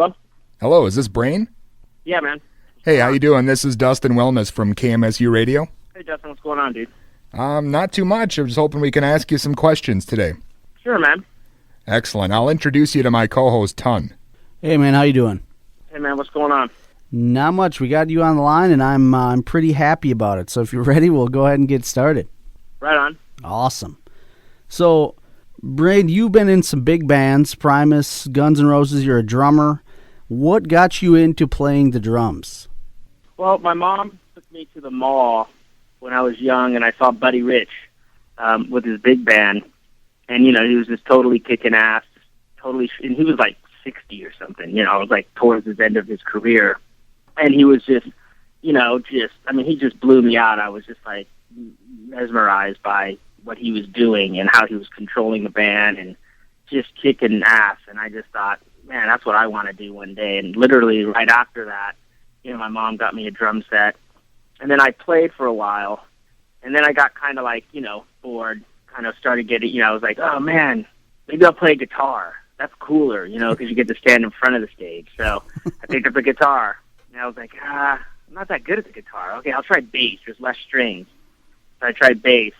Hello? Hello, is this Brain? Yeah, man. Hey, how you doing? This is Dustin Wellness from KMSU Radio. Hey, Justin, what's going on, dude? Not too much. I'm just hoping we can ask you some questions today. Sure, man. Excellent. I'll introduce you to my co-host, Ton. Hey, man, how you doing? Hey, man, what's going on? Not much. We got you on the line, and I'm pretty happy about it. So if you're ready, we'll go ahead and get started. Right on. Awesome. So, Brain, you've been in some big bands, Primus, Guns N' Roses. You're a drummer. What got you into playing the drums? Well, my mom took me to the mall when I was young, and I saw Buddy Rich with his big band. And, you know, he was just totally kicking ass, and he was like 60 or something, you know, it was like towards the end of his career. And he was just, you know, he just blew me out. I was just like mesmerized by what he was doing and how he was controlling the band and just kicking ass. And I just thought, man, that's what I want to do one day. And literally right after that, you know, my mom got me a drum set. And then I played for a while. And then I got kind of like, you know, bored, kind of started getting, you know, I was like, oh, man, maybe I'll play guitar. That's cooler, you know, because you get to stand in front of the stage. So I picked up a guitar. And I was like, I'm not that good at the guitar. Okay, I'll try bass. There's less strings. So I tried bass.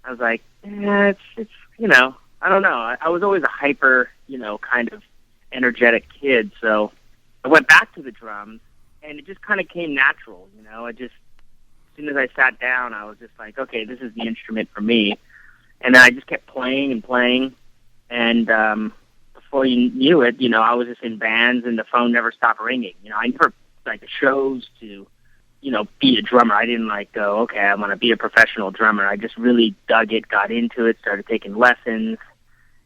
I was like, it's you know, I don't know. I was always a hyper, you know, kind of energetic kid. So I went back to the drums, and it just kind of came natural, you know. As soon as I sat down, I was just like, okay, this is the instrument for me. And then I just kept playing and playing. And before you knew it, you know, I was just in bands, and the phone never stopped ringing. You know, I never chose to, you know, be a drummer. I didn't go, okay, I'm going to be a professional drummer. I just really dug it, got into it, started taking lessons,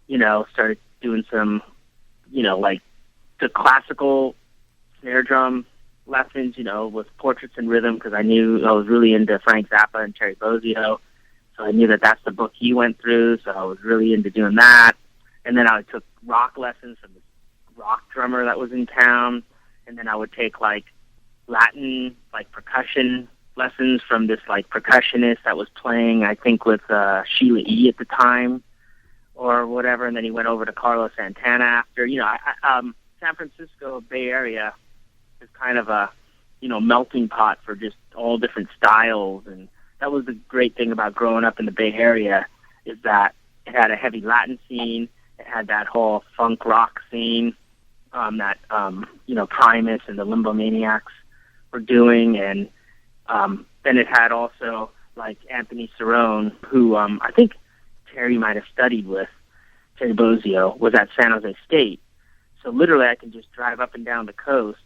you know, started doing some, you know, like the classical snare drum lessons, you know, with Portraits in Rhythm, because I knew I was really into Frank Zappa and Terry Bozzio. So I knew that that's the book he went through, so I was really into doing that. And then I took rock lessons from the rock drummer that was in town. And then I would take Latin, percussion lessons from this percussionist that was playing, I think, with Sheila E. at the time or whatever. And then he went over to Carlos Santana after. You know, San Francisco Bay Area is kind of a, you know, melting pot for just all different styles. And that was the great thing about growing up in the Bay Area, is that it had a heavy Latin scene. It had that whole funk rock scene that, you know, Primus and the Limbo Maniacs were doing. And then it had also, Anthony Cerrone, who I think Terry might have studied with, Terry Bozzio, was at San Jose State. So literally I can just drive up and down the coast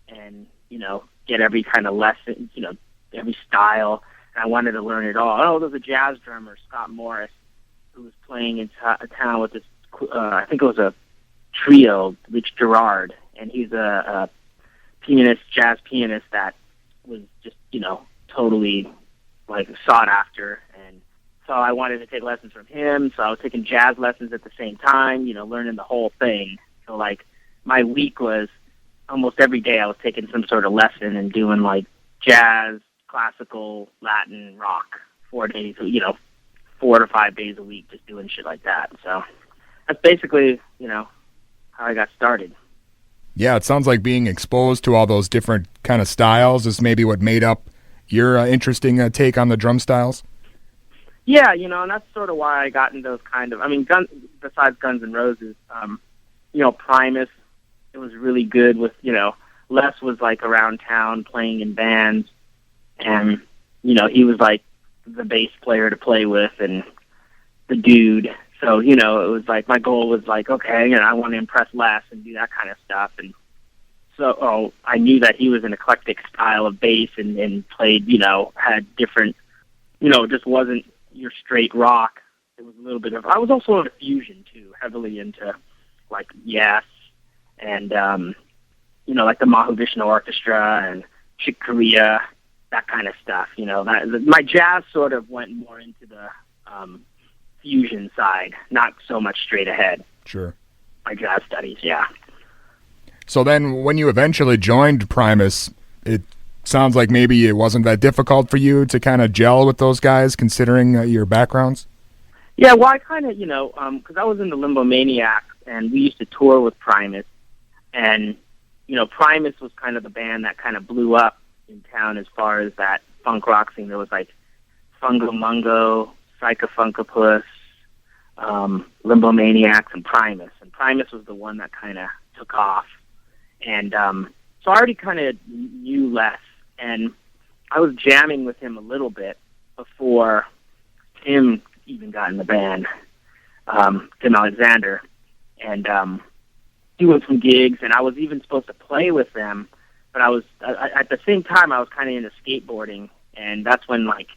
and, you know, get every kind of lesson, you know, every style. And I wanted to learn it all. Oh, there was a jazz drummer, Scott Morris, who was playing in a town with this, I think it was a trio, Rich Gerard, and he's a pianist, jazz pianist that was just, you know, totally sought after. And so I wanted to take lessons from him. So I was taking jazz lessons at the same time, you know, learning the whole thing. So my week was almost every day I was taking some sort of lesson and doing jazz, classical, Latin, rock, 4 days, you know, 4 to 5 days a week, just doing shit like that. So that's basically, you know, how I got started. Yeah, it sounds like being exposed to all those different kind of styles is maybe what made up your interesting take on the drum styles. Yeah, you know, and that's sort of why I got into those kind of, besides Guns N' Roses, you know, Primus, it was really good with, you know, Les was around town playing in bands, and, you know, he was the bass player to play with and the dude. So, you know, it was my goal was okay, you know, I want to impress Les and do that kind of stuff. And so, I knew that he was an eclectic style of bass and played, you know, had different, you know, just wasn't your straight rock. It was a little bit of, I was also into fusion too, heavily into Yes and, you know, the Mahavishnu Orchestra and Chick Corea, that kind of stuff. You know, my jazz sort of went more into the, fusion side, not so much straight ahead. Sure. My jazz studies, yeah. So then when you eventually joined Primus, it sounds like maybe it wasn't that difficult for you to kind of gel with those guys, considering your backgrounds? Yeah, well, I kind of, you know, because I was in the Limbo Maniacs, and we used to tour with Primus, and Primus was kind of the band that kind of blew up in town as far as that funk rock scene. There was like Fungo Mungo, Psychofunkopus, Limbo Maniacs, and Primus. And Primus was the one that kind of took off. And so I already kind of knew Les, and I was jamming with him a little bit before Tim even got in the band, Tim Alexander, and doing some gigs, and I was even supposed to play with them, but I was at the same time I was kind of into skateboarding, and that's when like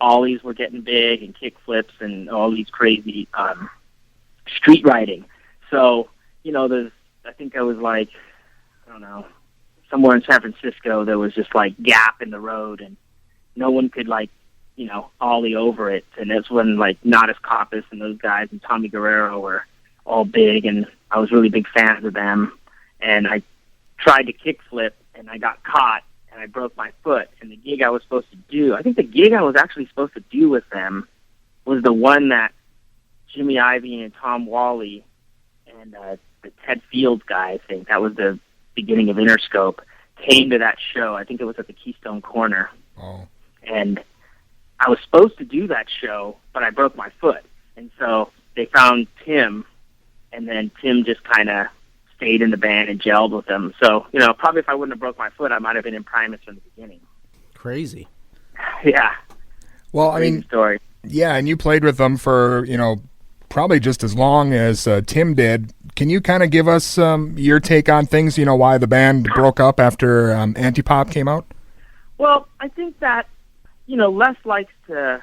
ollies were getting big and kick flips and all these crazy street riding. So I think I was like, I don't know, somewhere in San Francisco there was just like gap in the road and no one could like ollie over it, and that's when like Natas Copus and those guys and Tommy Guerrero were all big, and I was really big fans of them, and I tried to kickflip and I got caught and I broke my foot, and the gig I was supposed to do, I think the gig I was actually supposed to do with them was the one that Jimmy Ivey and Tom Wally and the Ted Fields guy, I think that was the beginning of Interscope, came to that show. I think it was at the Keystone Corner. Oh. And I was supposed to do that show, but I broke my foot. And so they found Tim, and then Tim just kind of stayed in the band and gelled with them. So, probably if I wouldn't have broke my foot, I might have been in Primus from the beginning. Crazy. Yeah. Well, Crazy story. Yeah, and you played with them for, probably just as long as Tim did. Can you kind of give us your take on things, why the band broke up after Antipop came out? Well, I think that, Les likes to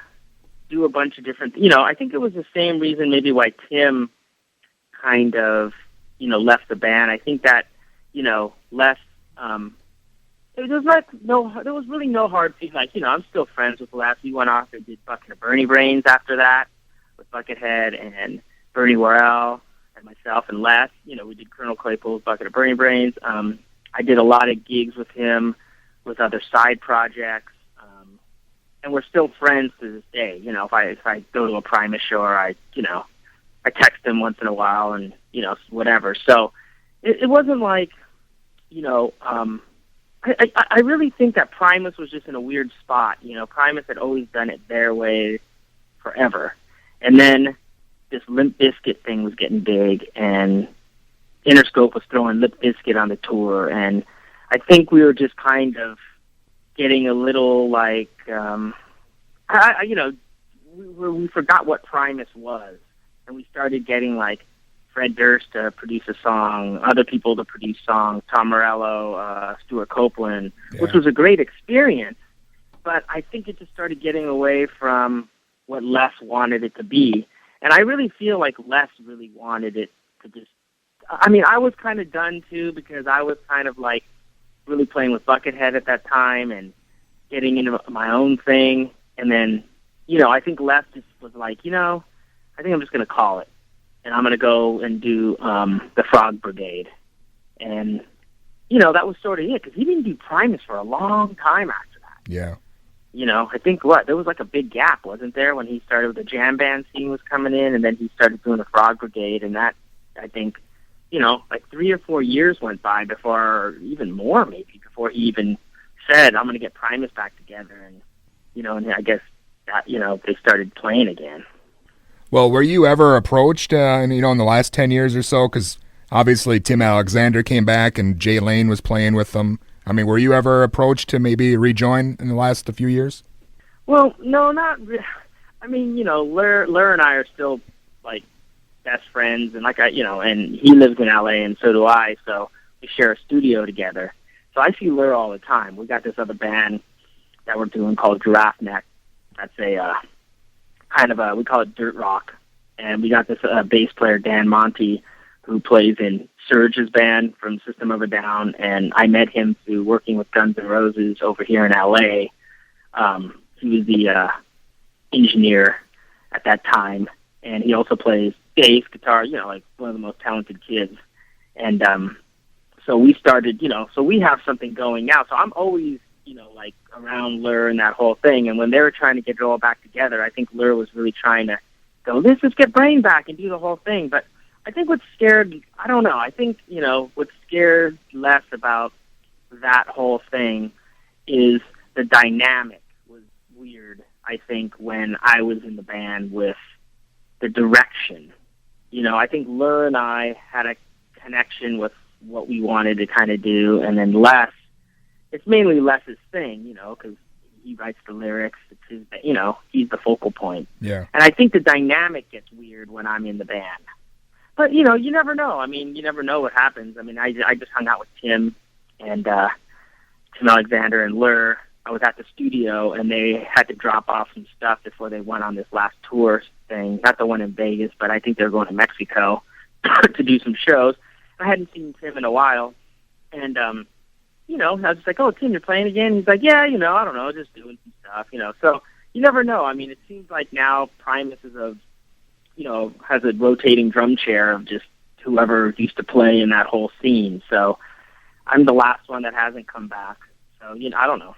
do a bunch of different, I think it was the same reason maybe why Tim kind of, left the band. I think that, Les, there was really no hard feeling. Like, I'm still friends with Les. We went off and did Bucket of Bernie Brains after that with Buckethead and Bernie Worrell and myself and Les. We did Colonel Claypool's Bucket of Bernie Brains. I did a lot of gigs with him with other side projects. And we're still friends to this day. If I go to a Primus show or I text him once in a while and, whatever. So it wasn't like, I really think that Primus was just in a weird spot. Primus had always done it their way forever. And then this Limp Bizkit thing was getting big, and Interscope was throwing Limp Bizkit on the tour. And I think we were just kind of getting a little like, we forgot what Primus was, and we started getting like Fred Durst to produce a song, other people to produce songs, Tom Morello, Stuart Copeland, which was a great experience. But I think it just started getting away from what Les wanted it to be, and I really feel like Les really wanted it to just. I mean, I was kind of done too because I was kind of like really playing with Buckethead at that time and getting into my own thing. And then, I think Les just was like, I think I'm just going to call it. And I'm going to go and do the Frog Brigade. And, that was sort of it, because he didn't do Primus for a long time after that. Yeah. I think there was like a big gap, wasn't there, when he started with the jam band scene was coming in, and then he started doing the Frog Brigade, and that, I think, like 3 or 4 years went by before, or even more maybe, before he even said, I'm going to get Primus back together. And, and I guess that, they started playing again. Well, were you ever approached, in the last 10 years or so? Because obviously Tim Alexander came back and Jay Lane was playing with them. I mean, were you ever approached to maybe rejoin in the last few years? Well, no, not really. I mean, Lur and I are still, like, best friends, and and he lives in LA and so do I, so we share a studio together. So I see Lur all the time. We got this other band that we're doing called Giraffe Neck. That's a we call it dirt rock. And we got this bass player, Dan Monty, who plays in Surge's band from System of a Down, and I met him through working with Guns N' Roses over here in LA. He was the engineer at that time, and he also plays bass, guitar, like one of the most talented kids. And so we started, so we have something going now. So I'm always, like around Lur and that whole thing. And when they were trying to get it all back together, I think Lur was really trying to go, let's get Brain back and do the whole thing. But I think what's scared, I don't know. I think, what's scared less about that whole thing is the dynamic was weird, I think, when I was in the band with the direction. I think Lur and I had a connection with what we wanted to kind of do, and then Les, it's mainly Les's thing, because he writes the lyrics. It's his, he's the focal point. Yeah. And I think the dynamic gets weird when I'm in the band. But, you never know. I mean, you never know what happens. I mean, I just hung out with Tim and Tim Alexander and Lur. I was at the studio, and they had to drop off some stuff before they went on this last tour thing. Not the one in Vegas, but I think they're going to Mexico to do some shows. I hadn't seen Tim in a while. And, I was just like, oh, Tim, you're playing again? He's like, yeah, I don't know, just doing some stuff, So you never know. I mean, it seems like now Primus is has a rotating drum chair of just whoever used to play in that whole scene. So I'm the last one that hasn't come back. So, I don't know.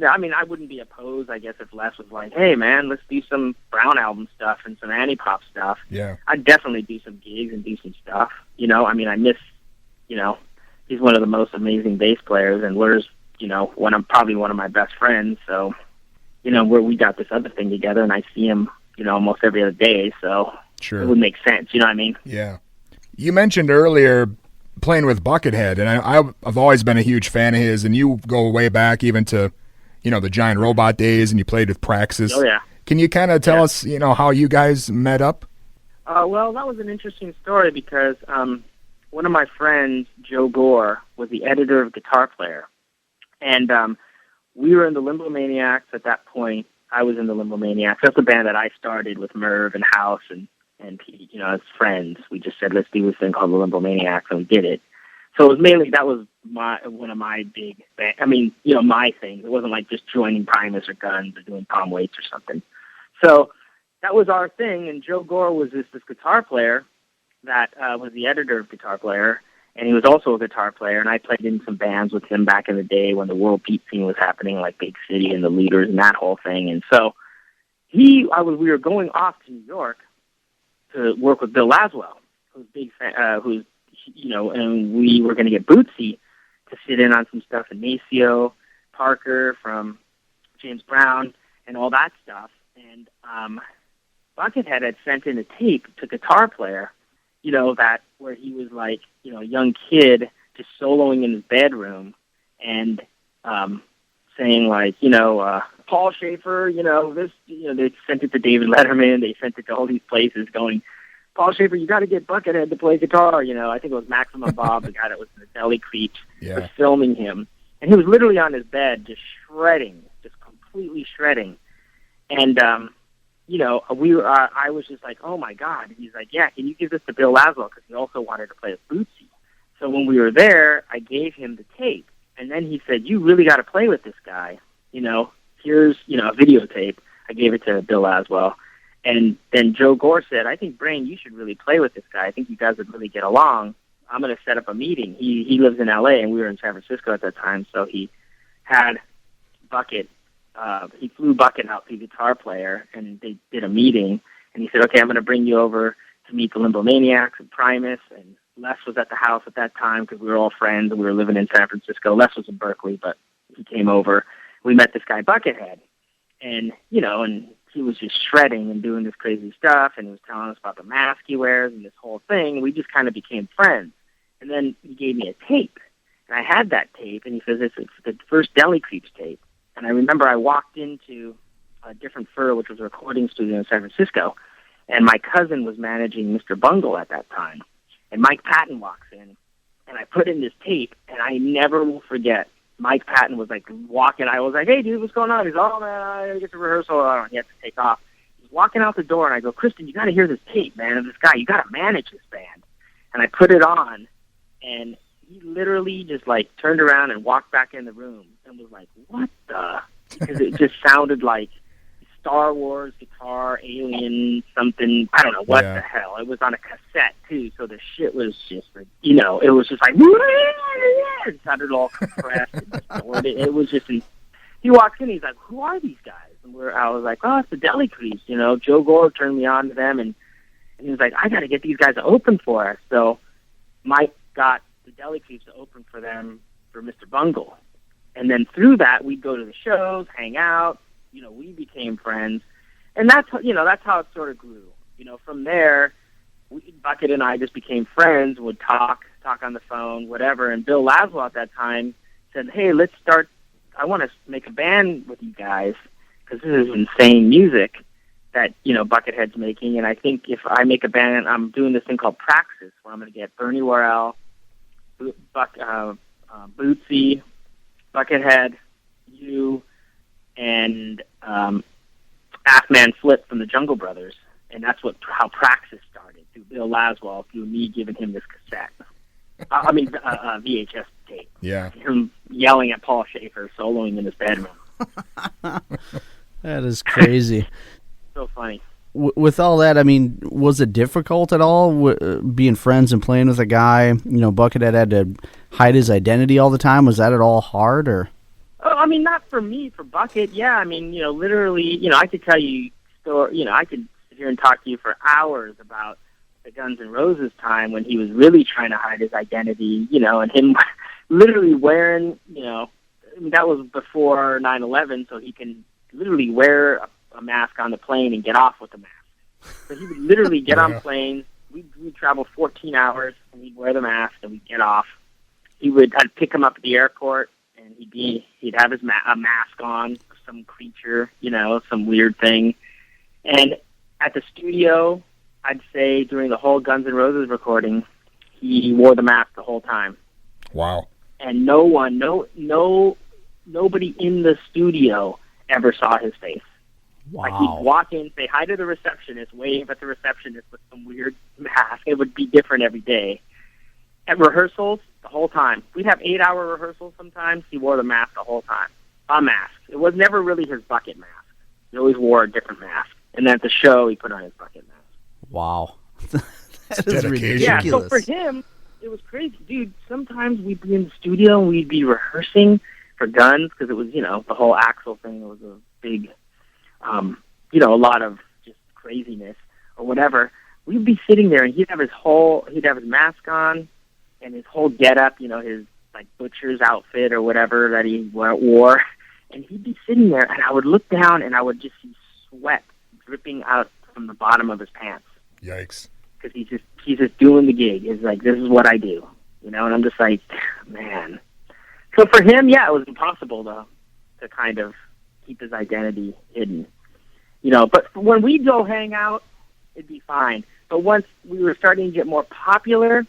I mean, I wouldn't be opposed, I guess, if Les was like, hey, man, let's do some Brown album stuff and some Anti-Pop stuff. Yeah. I'd definitely do some gigs and do some stuff. I mean, I miss, he's one of the most amazing bass players, and Lur's, probably one of my best friends. So, we got this other thing together, and I see him, almost every other day. So sure. It would make sense. You know what I mean? Yeah. You mentioned earlier playing with Buckethead, and I've always been a huge fan of his, and you go way back even to, the Giant Robot days, and you played with Praxis. Oh, yeah. Can you kind of tell us, how you guys met up? Well, that was an interesting story because one of my friends, Joe Gore, was the editor of Guitar Player. And we were in the Limbo-Maniacs at that point. I was in the Limbo-Maniacs. That's the band that I started with Merv and House and Pete, as friends. We just said, let's do this thing called the Limbo-Maniacs, and we did it. So it was mainly, that was one of my big, my things. It wasn't like just joining Primus or Guns or doing Tom Waits or something. So that was our thing, and Joe Gore was this guitar player that was the editor of Guitar Player, and he was also a guitar player, and I played in some bands with him back in the day when the World Beat scene was happening, like Big City and the Leaders and that whole thing. And so we were going off to New York to work with Bill Laswell, who's big fan, and we were going to get Bootsy to sit in on some stuff in Maceo, Parker from James Brown, and all that stuff. And Buckethead had sent in a tape to Guitar Player, that where he was like, a young kid just soloing in his bedroom and saying like, Paul Schaefer, they sent it to David Letterman, they sent it to all these places going, Paul Schaefer, you got to get Buckethead to play guitar. I think it was Maximum Bob, the guy that was in the Deli Creeps, was filming him. And he was literally on his bed just shredding, just completely shredding. And, I was just like, oh, my God. And he's like, yeah, can you give this to Bill Laswell? Because he also wanted to play with Bootsy. So when we were there, I gave him the tape. And then he said, you really got to play with this guy. Here's, a videotape. I gave it to Bill Laswell. And then Joe Gore said, I think, Brain, you should really play with this guy. I think you guys would really get along. I'm going to set up a meeting. He lives in L.A., and we were in San Francisco at that time. So he had Bucket. He flew Bucket out to Guitar Player, and they did a meeting. And he said, okay, I'm going to bring you over to meet the Limbo-Maniacs and Primus. And Les was at the house at that time because we were all friends, and we were living in San Francisco. Les was in Berkeley, but he came over. We met this guy, Buckethead. And, and he was just shredding and doing this crazy stuff, and he was telling us about the mask he wears and this whole thing. We just kind of became friends. And then he gave me a tape, and I had that tape, and he says, it's the first Deli Creeps tape. And I remember I walked into a Different Fur, which was a recording studio in San Francisco, and my cousin was managing Mr. Bungle at that time. And Mike Patton walks in, and I put in this tape, and I never will forget. Mike Patton was like walking. I was like, hey, dude, what's going on? He's, oh, man, I get to rehearsal. He has to take off. He's walking out the door, and I go, Kristen, you got to hear this tape, man, of this guy. You got to manage this band. And I put it on, and he literally just, like, turned around and walked back in the room and was like, what the? Because it just sounded like Star Wars guitar, Alien, something. I don't know what the hell. It was on a cassette, too, so the shit was just, it was just like, it sounded all compressed and distorted. It was just, he walks in, he's like, who are these guys? And I was like, oh, it's the Deli Creeps, Joe Gore turned me on to them, and And he was like, I got to get these guys to open for us. So Mike got the Deli Creeps to open for them for Mr. Bungle. And then through that, we'd go to the shows, hang out. We became friends. And that's how it sort of grew. From there, Bucket and I just became friends, would talk on the phone, whatever. And Bill Laswell at that time said, hey, I want to make a band with you guys because this is insane music that, Buckethead's making. And I think if I make a band, I'm doing this thing called Praxis, where I'm going to get Bernie Worrell, Bootsy, Buckethead, you, and Ass-Man Flip from the Jungle Brothers. And that's how Praxis started, through Bill Laswell, through me giving him this cassette. VHS tape. Yeah. Him yelling at Paul Schaefer, soloing in his bedroom. That is crazy. So funny. With all that, was it difficult at all being friends and playing with a guy? Buckethead had to hide his identity all the time. Was that at all hard, or? Oh, not for me. For Bucket, yeah. Literally, I could tell you I could sit here and talk to you for hours about the Guns N' Roses time when he was really trying to hide his identity, and him literally wearing, that was before 9/11, so he can literally wear a mask on the plane and get off with the mask. So he would literally get on planes. We'd travel 14 hours, and he'd wear the mask, and we'd get off. I'd pick him up at the airport, and he'd have a mask on, some creature, some weird thing. And at the studio, I'd say during the whole Guns N' Roses recording, he wore the mask the whole time. Wow. And nobody in the studio ever saw his face. Wow. Like, he'd walk in, say hi to the receptionist, wave at the receptionist with some weird mask. It would be different every day. At rehearsals, the whole time. We'd have 8-hour rehearsals sometimes. He wore the mask the whole time. A mask. It was never really his Bucket mask. He always wore a different mask. And then at the show, he put on his Bucket mask. Wow. That is ridiculous. Yeah, so for him, it was crazy. Dude, sometimes we'd be in the studio and we'd be rehearsing for Guns because it was, the whole Axl thing was a big, a lot of just craziness or whatever. We'd be sitting there and he'd have his mask on and his whole getup, his like butcher's outfit or whatever that he wore. And he'd be sitting there and I would look down and I would just see sweat dripping out from the bottom of his pants. Yikes. Because he's just doing the gig. It's like, this is what I do. And I'm just like, man. So for him, yeah, it was impossible to kind of keep his identity hidden. But when we'd go hang out, it'd be fine. But once we were starting to get more popular,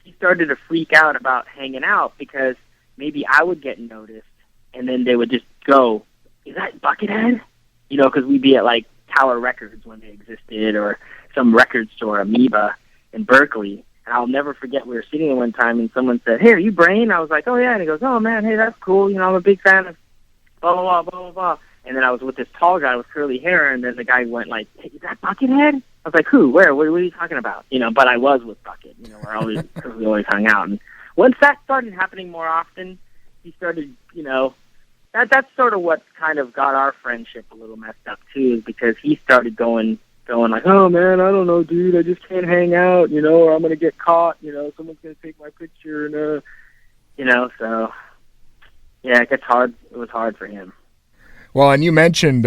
he started to freak out about hanging out because maybe I would get noticed and then they would just go, is that Buckethead? Because we'd be at like Tower Records when they existed or some record store, Amoeba, in Berkeley. And I'll never forget, we were sitting there one time and someone said, hey, are you Brain? I was like, oh, yeah. And he goes, oh, man, hey, that's cool. I'm a big fan of blah, blah, blah, blah, blah, blah. And then I was with this tall guy with curly hair, and then the guy went like, hey, is that Buckethead? I was like, who? Where? What are you talking about? But I was with Bucket, we always hung out. And once that started happening more often, he started, that's sort of what kind of got our friendship a little messed up, too, is because he started going like, oh, man, I don't know, dude, I just can't hang out, or I'm going to get caught, someone's going to take my picture, and, so, yeah, it was hard for him. Well, and you mentioned,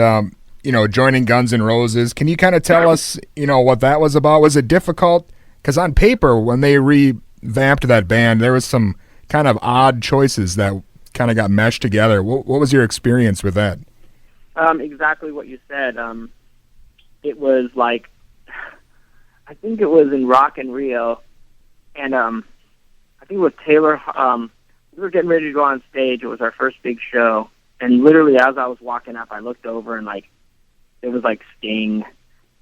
joining Guns N' Roses. Can you kind of tell us, what that was about? Was it difficult? Because on paper, when they revamped that band, there was some kind of odd choices that kind of got meshed together. What was your experience with that? Exactly what you said. It was like, I think it was in Rock in Rio, and I think it was Taylor. We were getting ready to go on stage. It was our first big show, and literally as I was walking up, I looked over and like there was like Sting,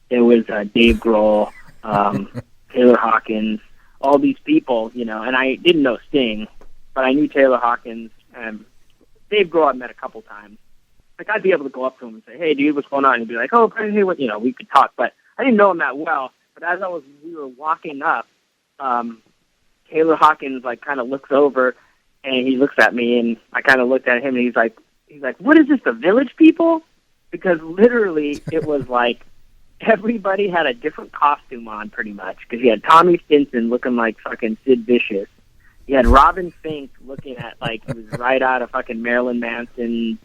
there was Dave Grohl, Taylor Hawkins, all these people, and I didn't know Sting, but I knew Taylor Hawkins. Dave Grohl I'd met a couple times. Like, I'd be able to go up to him and say, hey, dude, what's going on? And he'd be like, oh, hey, what, we could talk. But I didn't know him that well. But as we were walking up, Taylor Hawkins, like, kind of looks over, and he looks at me, and I kind of looked at him, and he's like, what is this, the Village People? Because literally, it was like everybody had a different costume on pretty much, because you had Tommy Stinson looking like fucking Sid Vicious. You had Robin Fink looking at like he was right out of fucking Marilyn Manson,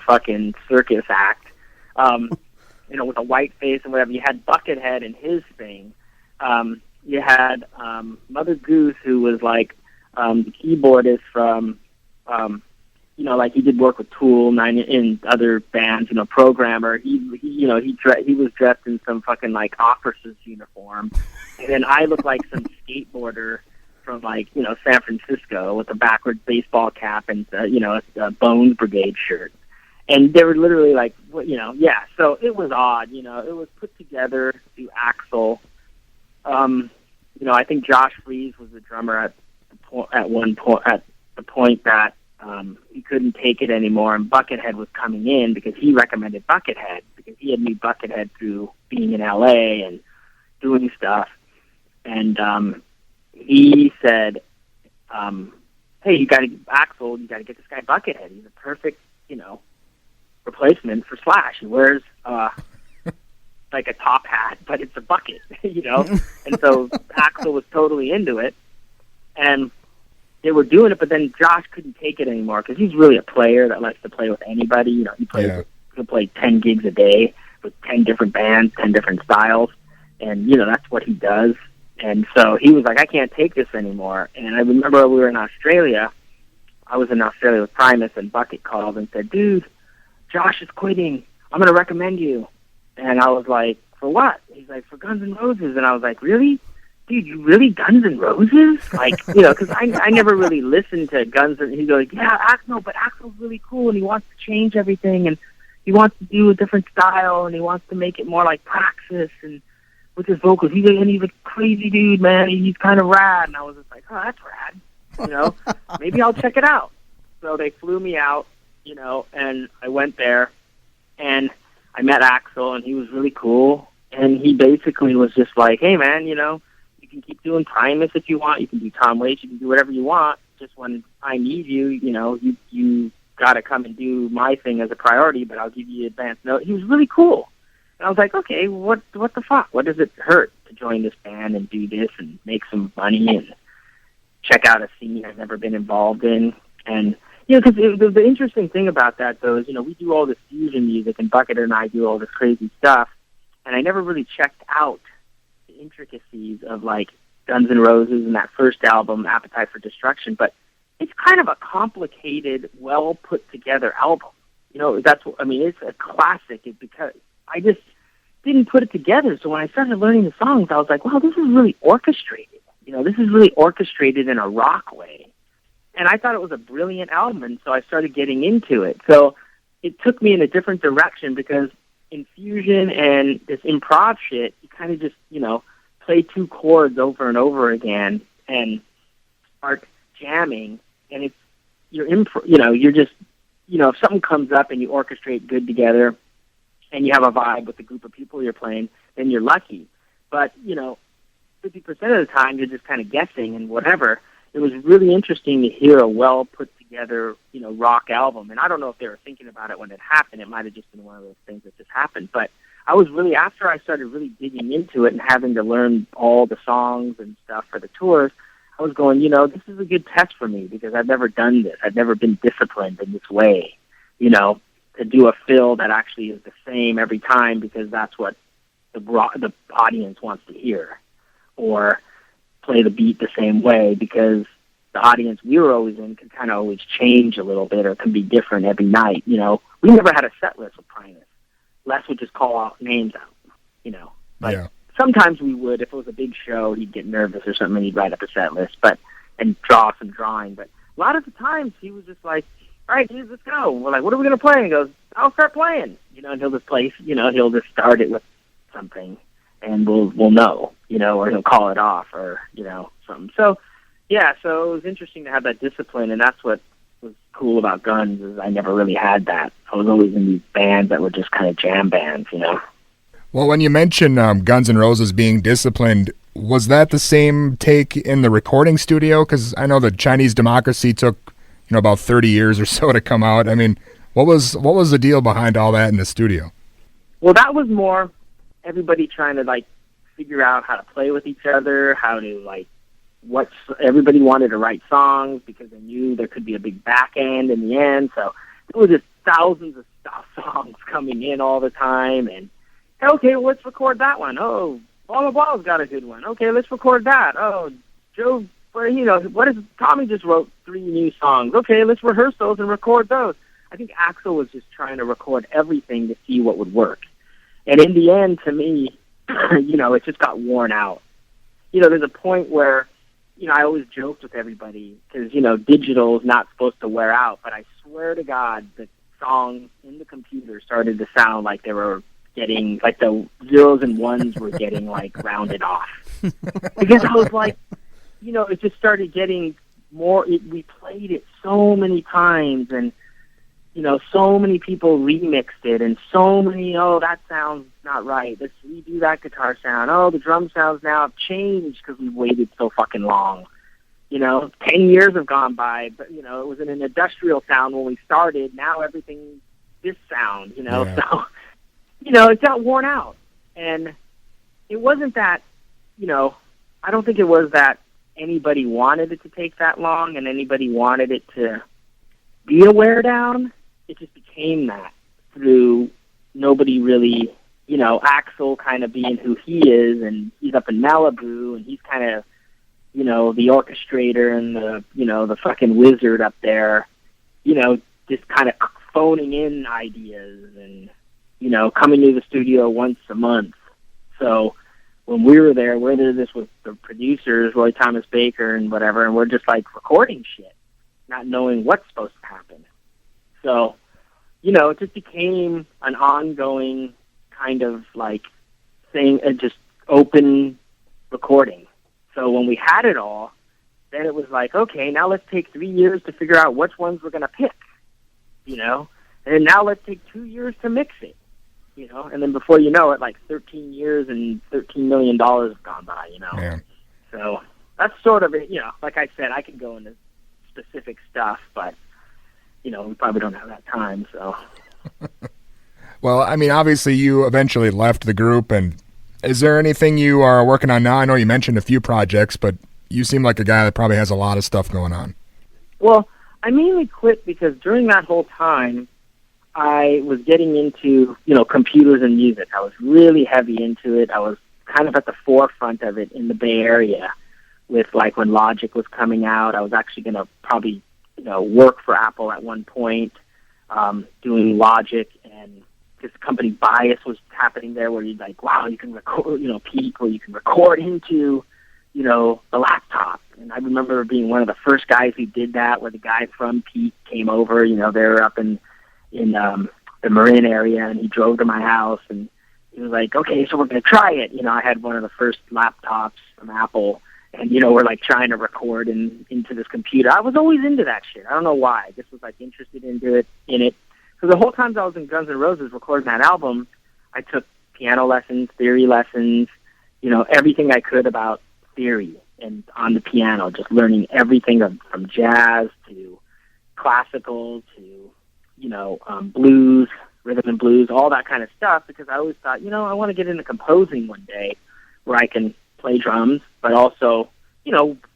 fucking circus act, with a white face and whatever. You had Buckethead in his thing. You had Mother Goose, who was like the keyboardist from, like he did work with Tool and other bands, programmer. He was dressed in some fucking like officer's uniform, and then I looked like some skateboarder from like San Francisco with a backwards baseball cap and a Bones Brigade shirt. And they were literally like, so it was odd, it was put together through Axl. I think Josh Freese was the drummer at the point that he couldn't take it anymore, and Buckethead was coming in because he recommended Buckethead because he had knew Buckethead through being in LA and doing stuff. And he said, hey, you got to get this guy Buckethead. He's a perfect, replacement for Slash. He wears like a top hat, but it's a bucket, And so Axl was totally into it, and they were doing it. But then Josh couldn't take it anymore because he's really a player that likes to play with anybody. He'll play 10 gigs a day with 10 different bands, 10 different styles, and that's what he does. And so he was like, I can't take this anymore. And I remember we were in Australia. I was in Australia with Primus, and Bucket called and said, dude, Josh is quitting. I'm going to recommend you. And I was like, for what? He's like, for Guns N' Roses. And I was like, really? Dude, you really Guns N' Roses? Like, because I never really listened to Guns N'. He goes, yeah, but Axl's really cool, and he wants to change everything, and he wants to do a different style, and he wants to make it more like Praxis, and with his vocals. He's a crazy dude, man. He's kind of rad. And I was just like, oh, that's rad. Maybe I'll check it out. So they flew me out, and I went there, and I met Axl, and he was really cool. And he basically was just like, hey, man, you can keep doing Primus if you want. You can do Tom Waits. You can do whatever you want. Just when I need you, you got to come and do my thing as a priority, but I'll give you advance note. He was really cool. And I was like, okay, what the fuck? What does it hurt to join this band and do this and make some money and check out a scene I've never been involved in? And, because the interesting thing about that, though, is, we do all this fusion music, and Bucket and I do all this crazy stuff, and I never really checked out the intricacies of, like, Guns N' Roses and that first album, Appetite for Destruction, but it's kind of a complicated, well-put-together album. It's a classic because I just didn't put it together. So when I started learning the songs, I was like, wow, this is really orchestrated. This is really orchestrated in a rock way. And I thought it was a brilliant album, and so I started getting into it. So it took me in a different direction because in fusion and this improv shit, you kind of just, play two chords over and over again and start jamming. And it's, you're just, if something comes up and you orchestrate good together, and you have a vibe with the group of people you're playing, then you're lucky. But, 50% of the time, you're just kind of guessing and whatever. It was really interesting to hear a well-put-together, rock album. And I don't know if they were thinking about it when it happened. It might have just been one of those things that just happened. But I was really, after I started really digging into it and having to learn all the songs and stuff for the tours, I was going, this is a good test for me because I've never done this. I've never been disciplined in this way, to do a fill that actually is the same every time because that's what the audience wants to hear, or play the beat the same way because the audience we were always in can kind of always change a little bit or can be different every night. We never had a set list with Primus. Les would just call out names out, but sometimes we would. If it was a big show, he'd get nervous or something and he'd write up a set list and draw some drawing. But a lot of the times he was just like, all right, dude, let's go. We're like, what are we going to play? And he goes, I'll start playing. And he'll just play, he'll just start it with something, and we'll know, or he'll call it off, or, something. So, so it was interesting to have that discipline, and that's what was cool about Guns, is I never really had that. I was always in these bands that were just kind of jam bands, Well, when you mention Guns N' Roses being disciplined, was that the same take in the recording studio? Because I know the Chinese Democracy took about 30 years or so to come out. I mean, what was the deal behind all that in the studio? Well, that was more everybody trying to like figure out how to play with each other, how to like everybody wanted to write songs because they knew there could be a big back end in the end. So it was just thousands of songs coming in all the time. And okay, well, let's record that one. Oh, blah blah blah's got a good one. Okay, let's record that. Oh, Joe, what is Tommy just wrote 3 new songs. Okay, let's rehearse those and record those. I think Axl was just trying to record everything to see what would work. And in the end, to me, it just got worn out. There's a point where, I always joked with everybody because, digital is not supposed to wear out, but I swear to God, the songs in the computer started to sound like they were getting, like the zeros and ones were getting, like, rounded off. Because I was like, it just started getting more, we played it so many times, and so many people remixed it, and so many, that sounds not right. Let's redo that guitar sound. Oh, the drum sounds now have changed because we waited so fucking long. 10 years have gone by, but, it was in an industrial sound when we started. Now everything's this sound, Yeah. So, it got worn out. And it wasn't that, I don't think it was that anybody wanted it to take that long and anybody wanted it to be a wear down. It just became that through nobody really, Axl kind of being who he is, and he's up in Malibu, and he's kind of, the orchestrator and the fucking wizard up there, just kind of phoning in ideas and, coming to the studio once a month. So when we're there this with the producers, Roy Thomas Baker and whatever, and we're just like recording shit, not knowing what's supposed to happen. So, it just became an ongoing kind of like thing, just open recording. So when we had it all, then it was like, okay, now let's take 3 years to figure out which ones we're going to pick, and now let's take 2 years to mix it, and then before you know it, like 13 years and $13 million have gone by, Yeah. So that's sort of it, like I said, I could go into specific stuff, but we probably don't have that time, so. Well, I mean, obviously you eventually left the group, and is there anything you are working on now? I know you mentioned a few projects, but you seem like a guy that probably has a lot of stuff going on. Well, I mainly quit because during that whole time, I was getting into, computers and music. I was really heavy into it. I was kind of at the forefront of it in the Bay Area with, like, when Logic was coming out. I was actually going to probably, work for Apple at one point, doing Logic, and this company Bias was happening there where you'd like, wow, you can record, Peak, where you can record into, the laptop. And I remember being one of the first guys who did that, where the guy from Peak came over, they were up in the Marin area, and he drove to my house, and he was like, okay, so we're going to try it. I had one of the first laptops from Apple, and, we're like trying to record into this computer. I was always into that shit. I don't know why. I just was like interested in it. So the whole time I was in Guns N' Roses recording that album, I took piano lessons, theory lessons, everything I could about theory and on the piano, just learning everything from jazz to classical to, blues, rhythm and blues, all that kind of stuff, because I always thought, I want to get into composing one day where I can play drums, but also,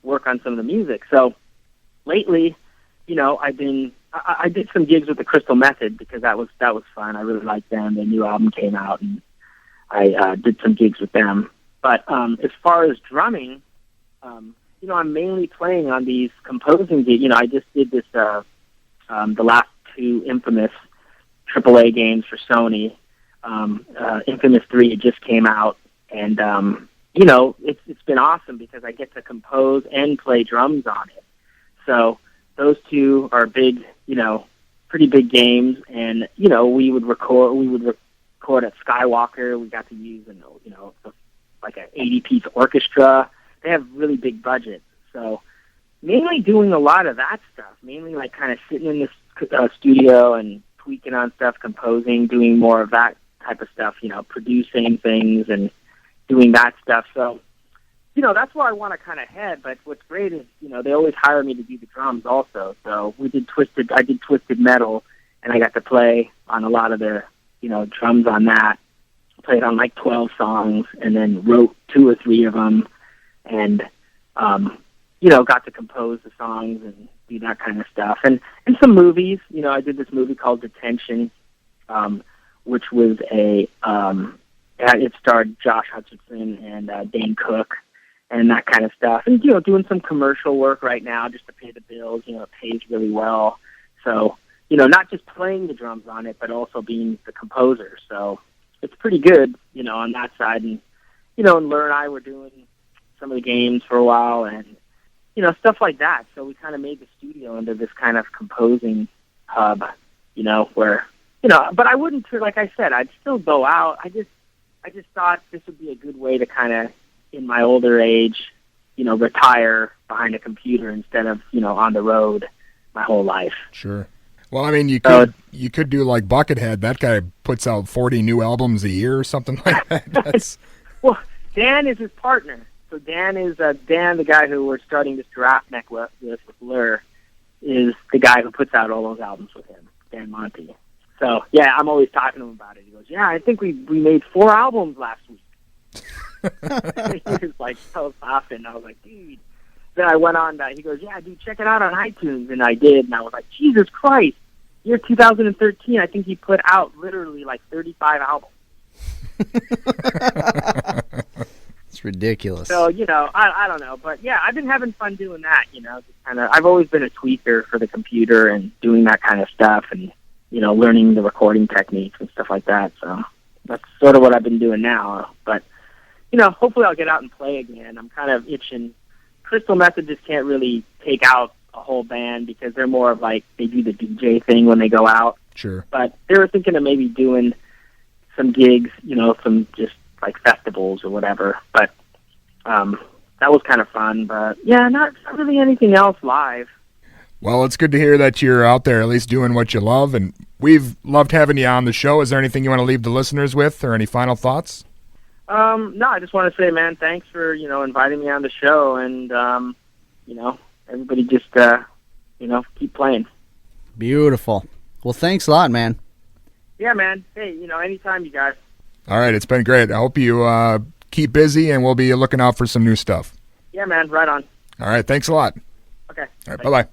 work on some of the music. So lately, I did some gigs with the Crystal Method because that was fun. I really liked them. Their new album came out, and I did some gigs with them. But as far as drumming, I'm mainly playing on these composing gigs. I just did this the last 2 Infamous AAA games for Sony. Infamous 3 just came out, and it's been awesome because I get to compose and play drums on it. So those 2 are big, pretty big games, and we would record at Skywalker. We got to use like an 80-piece orchestra. They have really big budgets, so mainly doing a lot of that stuff. Mainly like kind of sitting in the studio and tweaking on stuff, composing, doing more of that type of stuff. Producing things and doing that stuff. So that's where I want to kind of head. But what's great is, they always hire me to do the drums also. So I did Twisted Metal, and I got to play on a lot of the, drums on that. played on like 12 songs and then wrote 2 or 3 of them and, got to compose the songs and do that kind of stuff. And some movies, I did this movie called Detention, which was it starred Josh Hutcherson and Dane Cook and that kind of stuff. And, doing some commercial work right now just to pay the bills. It pays really well. So, not just playing the drums on it, but also being the composer. So it's pretty good, on that side. And, and Lur and I were doing some of the games for a while and, stuff like that. So we kind of made the studio into this kind of composing hub, where, but I wouldn't, like I said, I'd still go out. I just thought this would be a good way to kind of, in my older age, retire behind a computer instead of, on the road my whole life. Sure. Well, I mean, you could do like Buckethead. That guy puts out 40 new albums a year or something like that. Well, Dan is his partner. So Dan is Dan, the guy who we're starting this draft neck with Lur, is the guy who puts out all those albums with him, Dan Mantia. So yeah, I'm always talking to him about it. He goes, "Yeah, I think we made 4 albums last week." He was like so laughing. I was like, "Dude." Then I went on. He goes, "Yeah, dude, check it out on iTunes," and I did. And I was like, "Jesus Christ!" Year 2013, I think he put out literally like 35 albums. It's ridiculous. So, I don't know. But, yeah, I've been having fun doing that, just I've always been a tweaker for the computer and doing that kind of stuff and, learning the recording techniques and stuff like that. So that's sort of what I've been doing now. But, hopefully I'll get out and play again. I'm kind of itching. Crystal Messages can't really take out a whole band because they're more of like they do the DJ thing when they go out. Sure. But they were thinking of maybe doing some gigs, some just like festivals or whatever. But that was kind of fun. But yeah, not really anything else live. Well, it's good to hear that you're out there at least doing what you love, and we've loved having you on the show. Is there anything you want to leave the listeners with, or any final thoughts? No, I just want to say, man, thanks for inviting me on the show, and everybody just keep playing. Beautiful. Well, thanks a lot, man. Yeah, man. Hey, anytime, you guys. All right, it's been great. I hope you keep busy, and we'll be looking out for some new stuff. Yeah, man. Right on. All right, thanks a lot. Okay. All right, bye-bye.